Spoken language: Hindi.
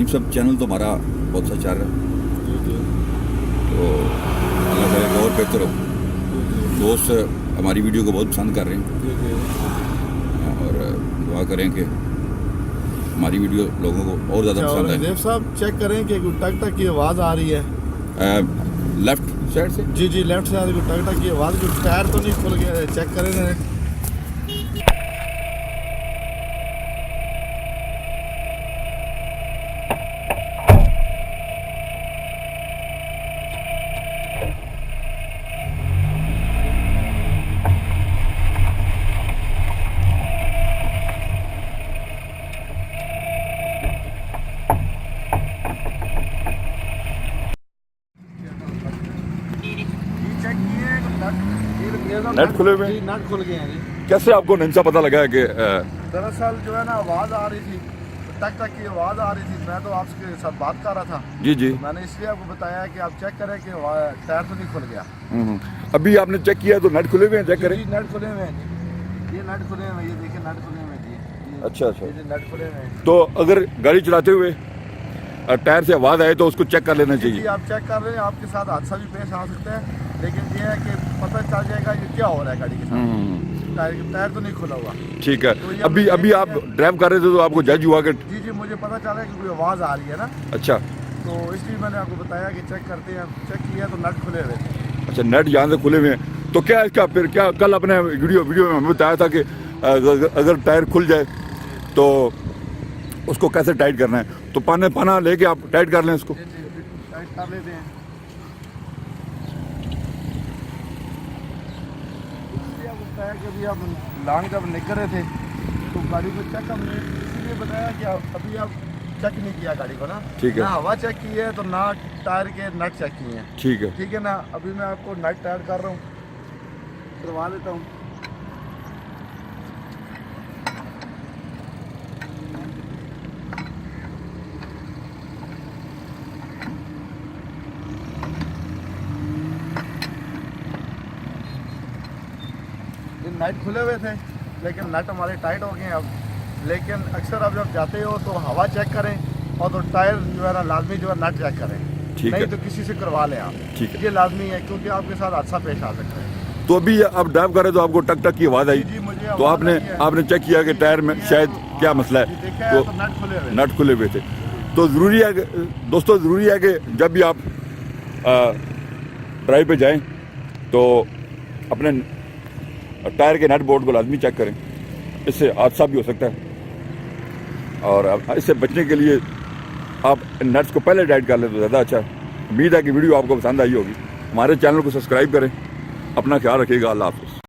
सब चैनल तो हमारा बहुत सा चल रहा है, तो अल्लाह करे कि और बेहतर हो। दोस्त हमारी वीडियो को बहुत पसंद कर रहे हैं और दुआ करें कि हमारी वीडियो लोगों को और ज़्यादा पसंद देव साहब चेक करें कि टक टक की आवाज़ आ रही है लेफ्ट साइड से। जी लेफ्ट से आ रही है टक टक की आवाज़, टायर तो नहीं खुल गया, चेक करें ना। नेट खुले हुए हैं? नट खुल गए हैं जी। कैसे आपको नंसा पता लगा है कि दरअसल जो है ना आवाज़ आ रही थी, टक टक की आवाज़ आ रही थी, मैं तो आपके साथ बात कर रहा था। जी जी, मैंने इसलिए आपको बताया कि आप चेक करें कि टायर तो नहीं खुल गया। अभी आपने चेक किया तो नट खुले हुए हैं, चेक करें। जी नट खुले हुए हैं जी, ये नट खुले हुए हैं, ये देखिए नट खुले हुए हैं जी। अच्छा अच्छा, ये नट खुले हुए हैं। तो अगर गाड़ी चलाते हुए टायर से आवाज़ आए तो उसको चेक कर लेना जी चाहिए। आप चेक कर रहे हैं, आपके साथ हादसा भी पेश आ सकता है, लेकिन ये है कि पता चल जाएगा ये क्या हो रहा है गाड़ी के साथ। टायर तो नहीं खुला हुआ। ठीक है, तो ये अभी हमने अभी चेक आप किया। ड्राइव कर रहे थे तो आपको जज हुआ कि जी मुझे पता चला कि कोई आवाज़ आ रही है ना, अच्छा तो इसलिए मैंने आपको बताया कि चेक करते हैं। चेक किया तो नट खुले हुए थे। अच्छा, नेट यहाँ से खुले हुए हैं। तो क्या इसका फिर क्या, कल अपने वीडियो में हमें बताया था कि अगर टायर खुल जाए तो उसको कैसे टाइट करना है, तो पाना लेके आप टाइट कर लें इसको। जी टाइट कर लेते हैं। इसलिए आपको बताया कि अभी आप लॉन्ग जब निकल रहे थे तो गाड़ी को चेक हमने इसीलिए बताया कि अभी आप चेक नहीं किया गाड़ी को ना। ठीक है। ना हवा चेक की है तो ना टायर के नट चेक किए हैं। ठीक है ना। अभी मैं आपको नट टाइट कर रहा हूँ, करवा लेता हूँ। ये नट खुले हुए थे लेकिन नट हमारे टाइट हो गए हैं अब। लेकिन अक्सर अब जब जाते हो तो हवा चेक करें और तो टायर जो है ना लाजमी जो है नट चेक करें, नहीं तो किसी से करवा लें आप। ठीक है, ये लाजमी है क्योंकि आपके साथ हादसा पेश आ सकता है। तो अभी आप ड्राइव कर रहे तो आपको टक टक की आवाज़ आई, जी मुझे तो आपने चेक किया कि टायर में शायद क्या मसला है, तो नट खुले हुए थे। तो ज़रूरी है दोस्तों, ज़रूरी है कि जब भी आप ड्राइव पे जाएं तो अपने टायर के नट बोल्ट को लाजमी चेक करें, इससे हादसा भी हो सकता है। और इससे बचने के लिए आप नट्स को पहले टाइट कर लें तो ज़्यादा अच्छा है। उम्मीद है कि वीडियो आपको पसंद आई होगी। हमारे चैनल को सब्सक्राइब करें। अपना ख्याल रखिएगा। अल्लाह हाफ़िज़।